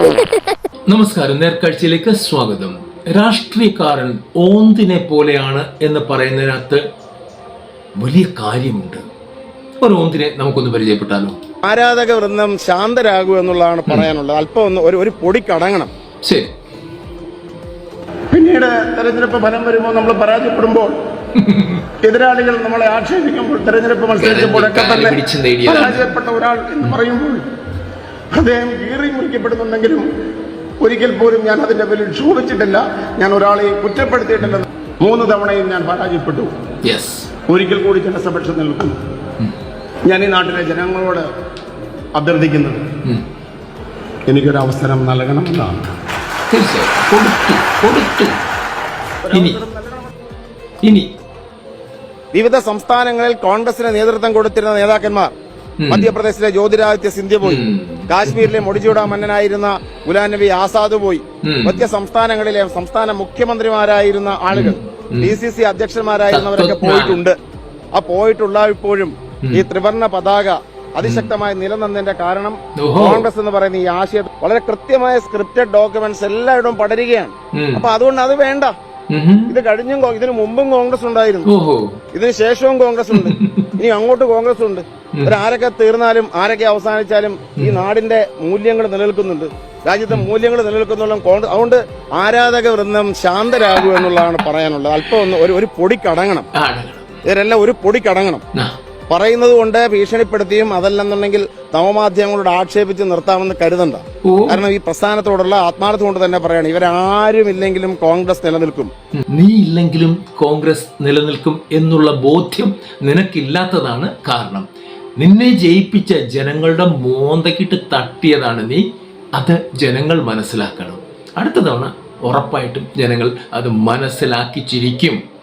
നമസ്കാരം, നേർക്കാഴ്ചയിലേക്ക് സ്വാഗതം. രാഷ്ട്രീയക്കാരൻ ഓന്തിനെ പോലെയാണ് എന്ന് പറയുന്നതിനകത്ത് വലിയ കാര്യമുണ്ട്. ഒരു ഓന്തിനെ നമുക്കൊന്ന് പരിചയപ്പെട്ടാലോ? ആരാധക വൃന്ദം ശാന്തരാകൂ എന്നുള്ളതാണ് പറയാനുള്ളത്. അല്പം ഒന്ന് ഒരു പൊടി കടങ്ങണം. ശരി. പിന്നീട് തെരഞ്ഞെടുപ്പ് ഫലം വരുമ്പോൾ നമ്മൾ പരാജയപ്പെടുമ്പോൾ എതിരാളികൾ നമ്മളെ ആക്ഷേപിക്കുമ്പോൾ തെരഞ്ഞെടുപ്പ് മത്സരിച്ചപ്പോഴൊക്കെ തന്നെ പരാജയപ്പെട്ട ഒരാൾ എന്ന് പറയുമ്പോൾ അദ്ദേഹം കീറി മുറിക്കപ്പെടുന്നുണ്ടെങ്കിലും ഒരിക്കൽ പോലും ഞാൻ അതിന്റെ പേരിൽ ക്ഷോഭിച്ചിട്ടില്ല. ഞാൻ ഒരാളെ കുറ്റപ്പെടുത്തിയിട്ടില്ല. 3 തവണയും ഞാൻ പരാജയപ്പെട്ടു. ഒരിക്കൽ കൂടി ജനസമക്ഷം നിൽക്കുന്നു. ഞാൻ ഈ നാട്ടിലെ ജനങ്ങളോട് അഭ്യർത്ഥിക്കുന്നത് എനിക്കൊരു അവസരം നൽകണമെന്നാണ്. ഇനി വിവിധ സംസ്ഥാനങ്ങളിൽ കോൺഗ്രസിന് നേതൃത്വം കൊടുത്തിരുന്ന നേതാക്കന്മാർ മധ്യപ്രദേശിലെ ജ്യോതിരാദിത്യ സിന്ധ്യ പോയി, കാശ്മീരിലെ മുടിചൂട മന്നനായിരുന്ന ഗുലാം നബി ആസാദ് പോയി, മധ്യ സംസ്ഥാനങ്ങളിലെ സംസ്ഥാന മുഖ്യമന്ത്രിമാരായിരുന്ന ആളുകൾ, DCC അധ്യക്ഷന്മാരായിരുന്നവരൊക്കെ പോയിട്ടുണ്ട്. ആ പോയിട്ടുള്ള ഇപ്പോഴും ഈ ത്രിവർണ്ണ പതാക അതിശക്തമായി നിലനിന്നതിന്റെ കാരണം കോൺഗ്രസ് എന്ന് പറയുന്ന ഈ ആശയം വളരെ കൃത്യമായ സ്ക്രിപ്റ്റഡ് ഡോക്യുമെന്റ്സ് എല്ലായിടവും പടരുകയാണ്. അപ്പൊ അതുകൊണ്ട് അത് വേണ്ട. ഇത് കഴിഞ്ഞും ഇതിനു മുമ്പും കോൺഗ്രസ് ഉണ്ടായിരുന്നു, ഇതിനു ശേഷവും കോൺഗ്രസ് ഉണ്ട്, ഇനി അങ്ങോട്ട് കോൺഗ്രസ് ഉണ്ട്. ആരൊക്കെ തീർന്നാലും ആരൊക്കെ അവസാനിച്ചാലും ഈ നാടിന്റെ മൂല്യങ്ങൾ നിലനിൽക്കുന്നുണ്ട്, രാജ്യത്തെ മൂല്യങ്ങൾ നിലനിൽക്കുന്നുള്ള കോൺഗ്രസ്. അതുകൊണ്ട് ആരാധക വൃന്ദം ശാന്തരാകൂ എന്നുള്ളതാണ് പറയാനുള്ളത്. അല്പം ഒന്ന് ഒരു പൊടി കടങ്ങണം. ഇവരെല്ലാം ഒരു പൊടി കടങ്ങണം. പറയുന്നത് കൊണ്ട് ഭീഷണിപ്പെടുത്തിയും അതല്ലെന്നുണ്ടെങ്കിൽ നവമാധ്യമങ്ങളോട് ആക്ഷേപിച്ച് നിർത്താമെന്ന് കരുതണ്ട. കാരണം ഈ പ്രസ്ഥാനത്തോടുള്ള ആത്മാർത്ഥം കൊണ്ട് തന്നെ പറയാണ്, ഇവരാരും ഇല്ലെങ്കിലും കോൺഗ്രസ് നിലനിൽക്കും. നീ ഇല്ലെങ്കിലും കോൺഗ്രസ് നിലനിൽക്കും എന്നുള്ള ബോധ്യം നിനക്കില്ലാത്തതാണ് കാരണം. നിന്നെ ജയിപ്പിച്ച ജനങ്ങളുടെ മോന്തക്കിട്ട് തട്ടിയതാണ് നീ. അത് ജനങ്ങൾ മനസ്സിലാക്കണം. അടുത്ത തവണ ഉറപ്പായിട്ടും ജനങ്ങൾ അത് മനസ്സിലാക്കി ചിരിക്കും.